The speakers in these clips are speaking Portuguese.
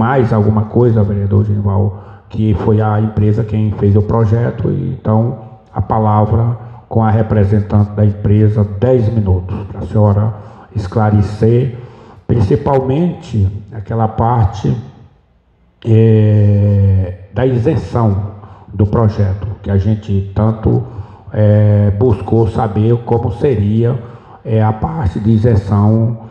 mais alguma coisa, vereador Genival, que foi a empresa quem fez o projeto, e então a palavra com a representante da empresa, 10 minutos, para a senhora esclarecer, principalmente aquela parte da isenção do projeto, que a gente tanto buscou saber como seria a parte de isenção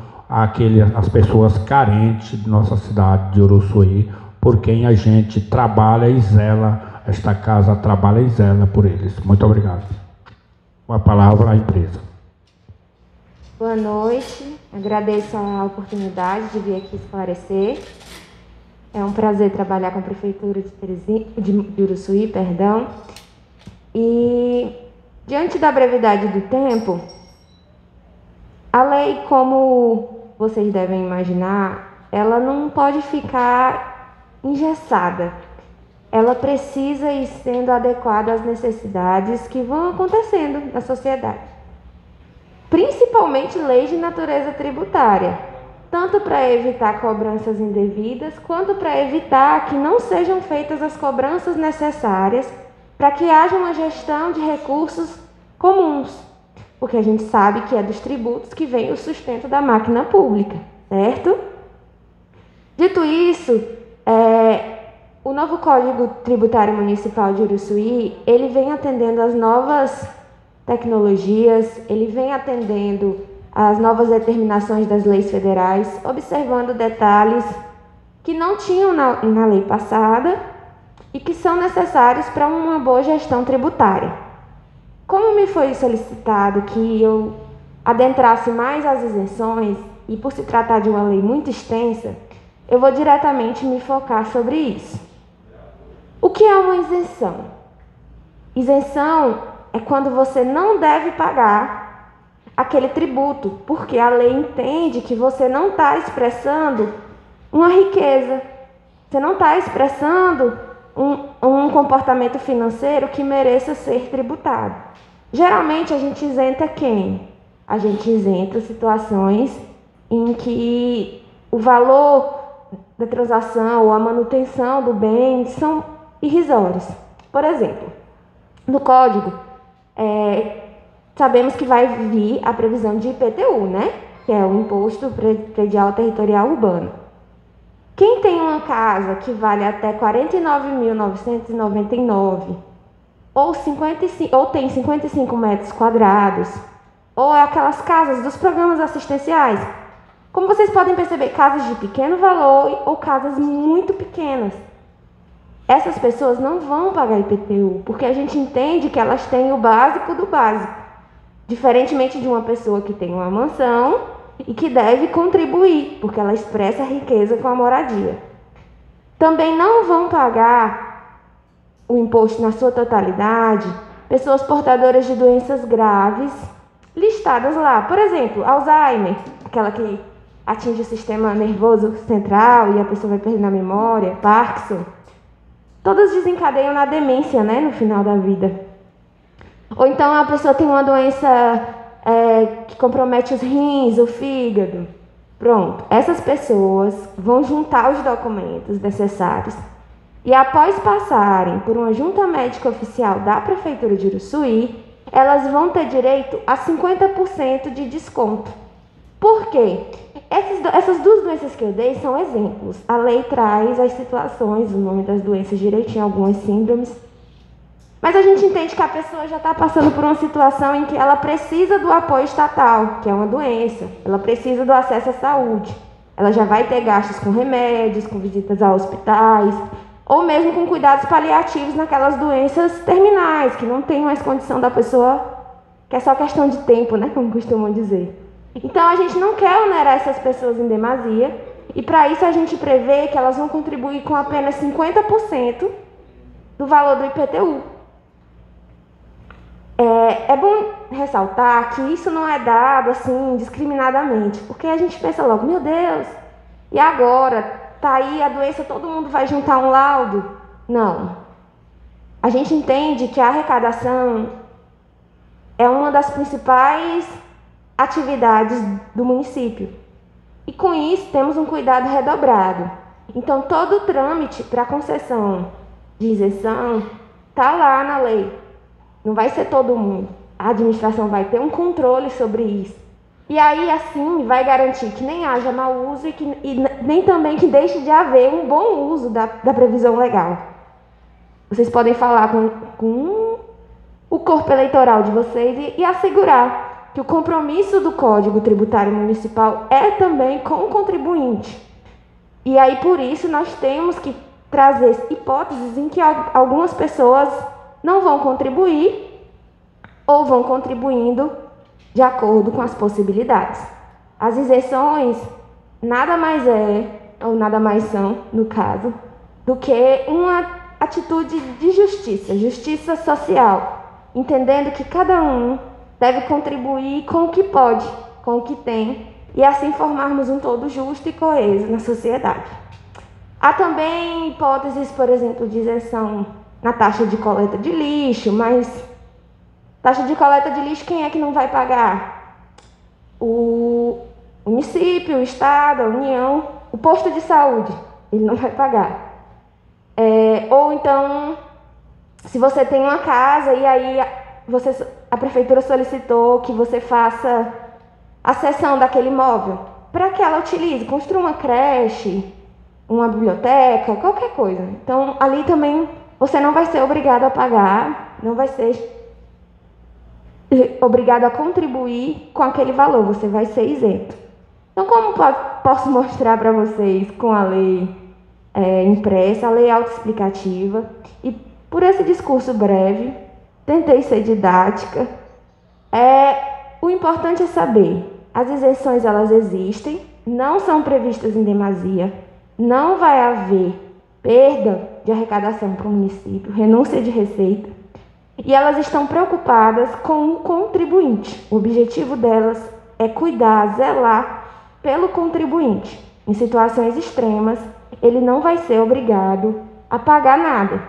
às pessoas carentes de nossa cidade de Uruçuí, por quem a gente trabalha e zela, esta casa trabalha e zela por eles. Muito obrigado. Com a palavra à empresa. Boa noite, agradeço a oportunidade de vir aqui esclarecer. É um prazer trabalhar com a Prefeitura de Uruçuí, perdão. E, diante da brevidade do tempo, a lei, como vocês devem imaginar, ela não pode ficar engessada. Ela precisa ir sendo adequada às necessidades que vão acontecendo na sociedade. Principalmente leis de natureza tributária, tanto para evitar cobranças indevidas, quanto para evitar que não sejam feitas as cobranças necessárias para que haja uma gestão de recursos comuns, porque a gente sabe que é dos tributos que vem o sustento da máquina pública, certo? Dito isso, o novo Código Tributário Municipal de Uruçuí, ele vem atendendo às novas tecnologias, ele vem atendendo às novas determinações das leis federais, observando detalhes que não tinham na lei passada e que são necessários para uma boa gestão tributária. Como me foi solicitado que eu adentrasse mais as isenções, e por se tratar de uma lei muito extensa, eu vou diretamente me focar sobre isso. O que é uma isenção? Isenção é quando você não deve pagar aquele tributo, porque a lei entende que você não está expressando uma riqueza, você não está expressando um comportamento financeiro que mereça ser tributado. Geralmente a gente isenta quem? A gente isenta situações em que o valor da transação ou a manutenção do bem são irrisórios. Por exemplo, no código, sabemos que vai vir a previsão de IPTU, né? Que é o Imposto Predial Territorial Urbano. Quem tem uma casa que vale até R$ 49.999, ou tem 55 metros quadrados, ou aquelas casas dos programas assistenciais, como vocês podem perceber, casas de pequeno valor ou casas muito pequenas, essas pessoas não vão pagar IPTU, porque a gente entende que elas têm o básico do básico, diferentemente de uma pessoa que tem uma mansão e que deve contribuir, porque ela expressa a riqueza com a moradia. Também não vão pagar o imposto na sua totalidade pessoas portadoras de doenças graves listadas lá. Por exemplo, Alzheimer, aquela que atinge o sistema nervoso central e a pessoa vai perdendo a memória, Parkinson. Todas desencadeiam na demência, né, no final da vida. Ou então a pessoa tem uma doença que compromete os rins, o fígado. Pronto, essas pessoas vão juntar os documentos necessários e, após passarem por uma junta médica oficial da Prefeitura de Uruçuí, elas vão ter direito a 50% de desconto. Por quê? Essas duas doenças que eu dei são exemplos. A lei traz as situações, o nome das doenças direitinho, algumas síndromes. Mas a gente entende que a pessoa já está passando por uma situação em que ela precisa do apoio estatal, que é uma doença. Ela precisa do acesso à saúde. Ela já vai ter gastos com remédios, com visitas a hospitais, ou mesmo com cuidados paliativos naquelas doenças terminais, que não tem mais condição da pessoa, que é só questão de tempo, né, como costumam dizer. Então, a gente não quer onerar essas pessoas em demasia, e para isso a gente prevê que elas vão contribuir com apenas 50% do valor do IPTU. É bom ressaltar que isso não é dado assim discriminadamente, porque a gente pensa logo, meu Deus, e agora? Tá aí a doença, todo mundo vai juntar um laudo? Não. A gente entende que a arrecadação é uma das principais atividades do município. E com isso temos um cuidado redobrado. Então, todo o trâmite para concessão de isenção está lá na lei. Não vai ser todo mundo. A administração vai ter um controle sobre isso. E aí, assim, vai garantir que nem haja mau uso e nem também que deixe de haver um bom uso da previsão legal. Vocês podem falar com o corpo eleitoral de vocês e assegurar que o compromisso do Código Tributário Municipal é também com o contribuinte. E aí, por isso, nós temos que trazer hipóteses em que algumas pessoas não vão contribuir ou vão contribuindo de acordo com as possibilidades. As isenções nada mais ou nada mais são, no caso, do que uma atitude de justiça social, entendendo que cada um deve contribuir com o que pode, com o que tem, e assim formarmos um todo justo e coeso na sociedade. Há também hipóteses, por exemplo, de isenção na taxa de coleta de lixo, mas taxa de coleta de lixo, quem é que não vai pagar? O município, o estado, a União, o posto de saúde, ele não vai pagar. Ou então, se você tem uma casa e aí a prefeitura solicitou que você faça a cessão daquele imóvel, para que ela utilize, construa uma creche, uma biblioteca, qualquer coisa. Então, ali também você não vai ser obrigado a pagar, não vai ser obrigado a contribuir com aquele valor, você vai ser isento. Então, como posso mostrar para vocês com a lei impressa, a lei autoexplicativa, e por esse discurso breve, tentei ser didática, o importante é saber, as isenções elas existem, não são previstas em demasia, não vai haver perda de arrecadação para o município, renúncia de receita, e elas estão preocupadas com o contribuinte. O objetivo delas é cuidar, zelar pelo contribuinte. Em situações extremas, ele não vai ser obrigado a pagar nada.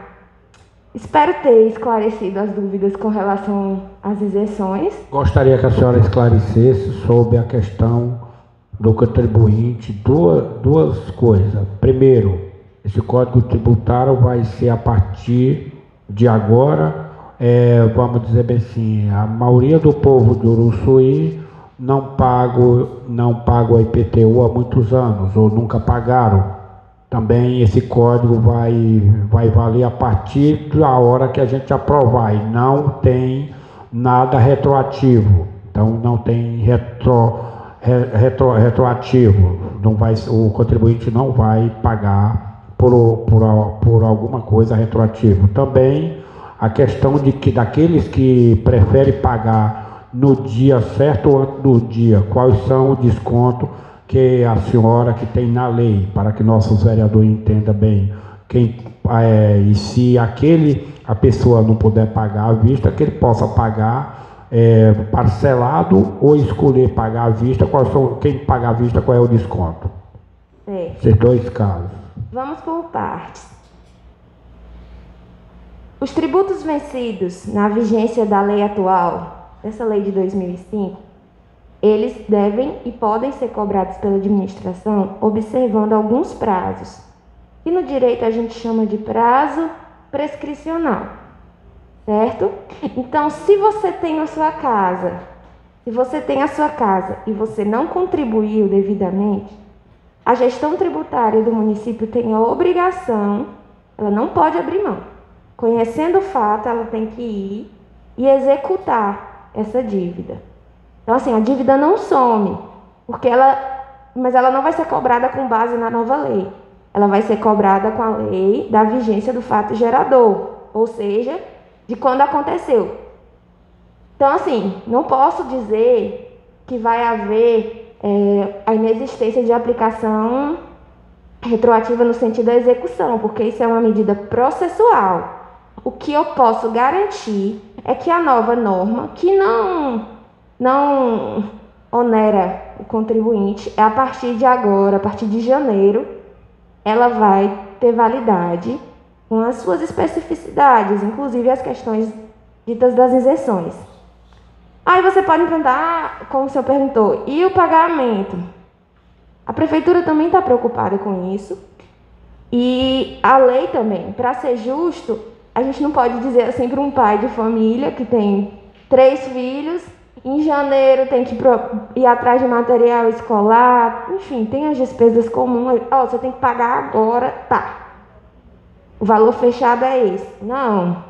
Espero ter esclarecido as dúvidas com relação às isenções. Gostaria que a senhora esclarecesse sobre a questão do contribuinte, duas coisas. Primeiro, esse Código Tributário vai ser a partir de agora, vamos dizer bem assim, a maioria do povo de Uruçuí não paga o IPTU há muitos anos, ou nunca pagaram. Também esse código vai valer a partir da hora que a gente aprovar, e não tem nada retroativo. Então não tem retroativo. O contribuinte não vai pagar por alguma coisa retroativa. Também a questão de que daqueles que preferem pagar no dia certo ou antes do dia, quais são o desconto que a senhora que tem na lei, para que nossos vereadores entendam bem, e se a pessoa não puder pagar à vista, que ele possa pagar parcelado ou escolher pagar à vista, quem paga à vista, qual é o desconto? Esses dois casos. Vamos por partes. Os tributos vencidos na vigência da lei atual, essa lei de 2005, eles devem e podem ser cobrados pela administração observando alguns prazos, que no direito a gente chama de prazo prescricional, certo? Então, se você tem a sua casa e você não contribuiu devidamente, a gestão tributária do município tem a obrigação, ela não pode abrir mão. Conhecendo o fato, ela tem que ir e executar essa dívida. Então, assim, a dívida não some, mas ela não vai ser cobrada com base na nova lei. Ela vai ser cobrada com a lei da vigência do fato gerador, ou seja, de quando aconteceu. Então, assim, não posso dizer que vai haver a inexistência de aplicação retroativa no sentido da execução, porque isso é uma medida processual. O que eu posso garantir é que a nova norma, que não onera o contribuinte, a partir de agora, a partir de janeiro, ela vai ter validade com as suas especificidades, inclusive as questões ditas das isenções. Aí você pode me perguntar, como o senhor perguntou, e o pagamento? A prefeitura também está preocupada com isso, E a lei também, para ser justo, a gente não pode dizer assim para um pai de família que tem 3 filhos, em janeiro tem que ir atrás de material escolar, enfim, tem as despesas comuns, você tem que pagar agora, tá. O valor fechado é esse. Não.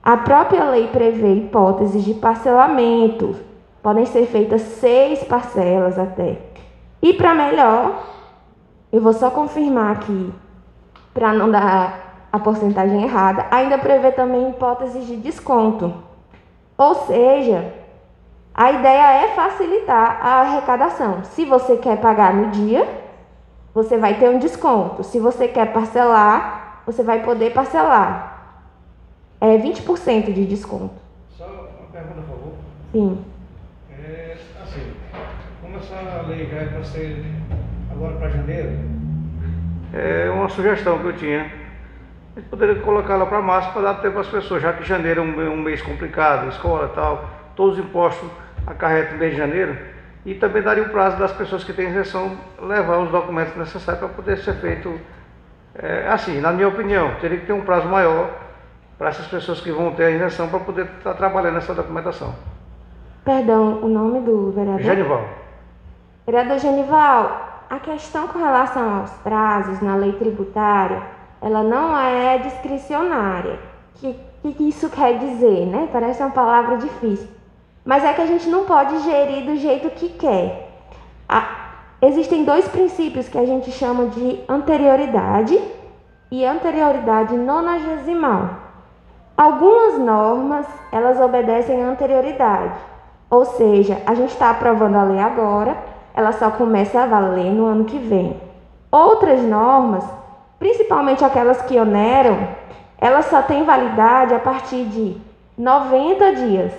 A própria lei prevê hipóteses de parcelamento. Podem ser feitas 6 parcelas até. E para melhor, eu vou só confirmar aqui, para não dar a porcentagem errada, ainda prevê também hipóteses de desconto. Ou seja, a ideia é facilitar a arrecadação. Se você quer pagar no dia, você vai ter um desconto. Se você quer parcelar, você vai poder parcelar. É 20% de desconto. Só uma pergunta, por favor. Sim. Assim, como essa lei já é para ser agora para janeiro, é uma sugestão que eu tinha. A gente poderia colocá-la para março para dar tempo às pessoas, já que janeiro é um mês complicado, escola e tal, todos os impostos acarretam no mês de janeiro, e também daria o prazo das pessoas que têm isenção levar os documentos necessários para poder ser feito. Assim, na minha opinião, teria que ter um prazo maior para essas pessoas que vão ter a isenção para poder estar trabalhando nessa documentação. Perdão, o nome do vereador? Genival. Vereador Genival, a questão com relação aos prazos na lei tributária, ela não é discricionária. O que isso quer dizer, né? Parece uma palavra difícil. Mas é que a gente não pode gerir do jeito que quer. Existem 2 princípios que a gente chama de anterioridade e anterioridade nonagesimal. Algumas normas, elas obedecem à anterioridade, ou seja, a gente está aprovando a lei agora, ela só começa a valer no ano que vem. Outras normas, principalmente aquelas que oneram, elas só têm validade a partir de 90 dias,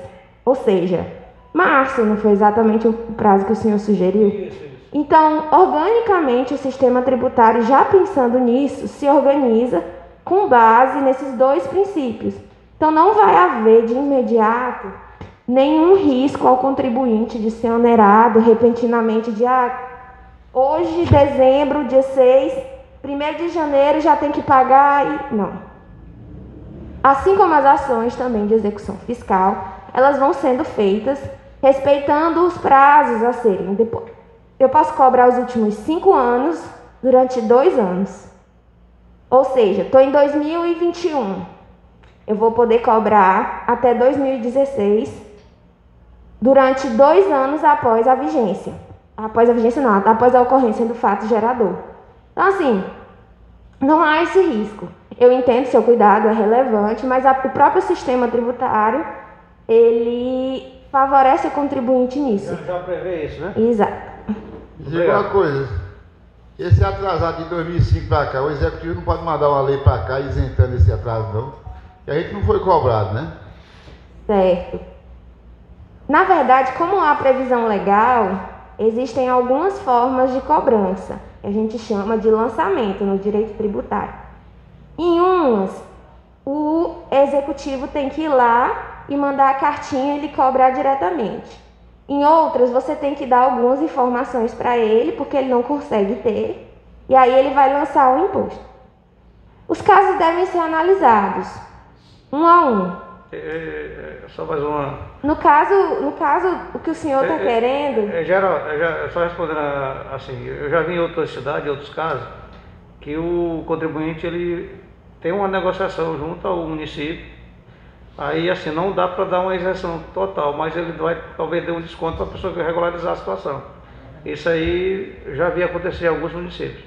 ou seja, março não foi exatamente o prazo que o senhor sugeriu? Então, organicamente, o sistema tributário, já pensando nisso, se organiza com base nesses 2 princípios. Então, não vai haver de imediato nenhum risco ao contribuinte de ser onerado repentinamente de hoje, dezembro, dia 6, 1º de janeiro já tem que pagar e não. Assim como as ações também de execução fiscal, elas vão sendo feitas respeitando os prazos a serem depois. Eu posso cobrar os últimos 5 anos durante 2 anos. Ou seja, estou em 2021. Eu vou poder cobrar até 2016, durante 2 anos após a vigência. Após a vigência não, após a ocorrência do fato gerador. Então, assim, não há esse risco. Eu entendo que seu cuidado é relevante, mas o próprio sistema tributário, ele favorece o contribuinte nisso. Já prevê isso, né? Exato. Diga uma coisa, esse atrasado de 2005 para cá, o executivo não pode mandar uma lei para cá isentando esse atraso não? Que a gente não foi cobrado, né? Certo. Na verdade, como há previsão legal, existem algumas formas de cobrança, que a gente chama de lançamento no direito tributário. Em umas, o executivo tem que ir lá e mandar a cartinha e ele cobrar diretamente. Em outras, você tem que dar algumas informações para ele, porque ele não consegue ter, e aí ele vai lançar o imposto. Os casos devem ser analisados, um a um. Só mais uma... No caso, o que o senhor está querendo... Só respondendo assim, eu já vi em outras cidades, em outros casos, que o contribuinte ele tem uma negociação junto ao município, aí assim, não dá para dar uma isenção total, mas ele vai talvez dar um desconto para a pessoa que regularizar a situação. Isso aí já vi acontecer em alguns municípios.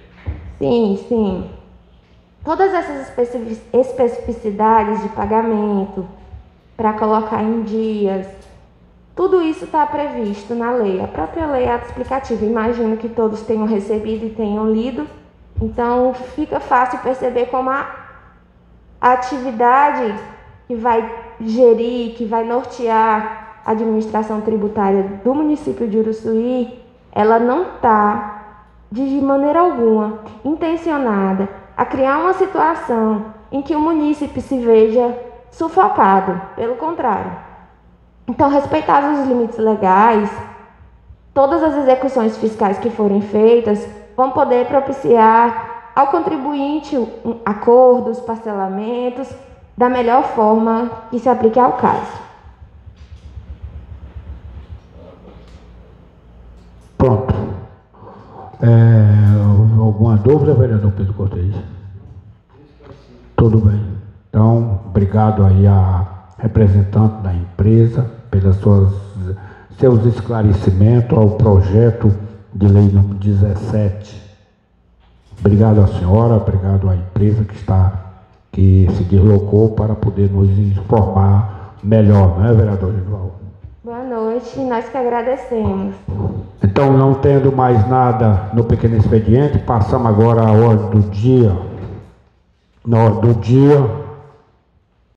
Sim, sim. Todas essas especificidades de pagamento, para colocar em dias, tudo isso está previsto na lei. A própria lei é explicativa. Imagino que todos tenham recebido e tenham lido. Então, fica fácil perceber como a atividade que vai gerir, que vai nortear a administração tributária do município de Uruçuí, ela não está, de maneira alguma, intencionada a criar uma situação em que o munícipe se veja sufocado, pelo contrário. Então, respeitados os limites legais, todas as execuções fiscais que forem feitas vão poder propiciar ao contribuinte acordos, parcelamentos, da melhor forma que se aplique ao caso. Pronto. Alguma dúvida, vereador Pedro Cortez? Tudo bem. Então, obrigado aí a representante da empresa pelos seus esclarecimentos ao projeto de lei número 17. Obrigado à senhora, obrigado à empresa que se deslocou para poder nos informar melhor, não é, vereador Genivaldo? Boa noite, nós que agradecemos. Então, não tendo mais nada no pequeno expediente, passamos agora à ordem do dia. Na ordem do dia,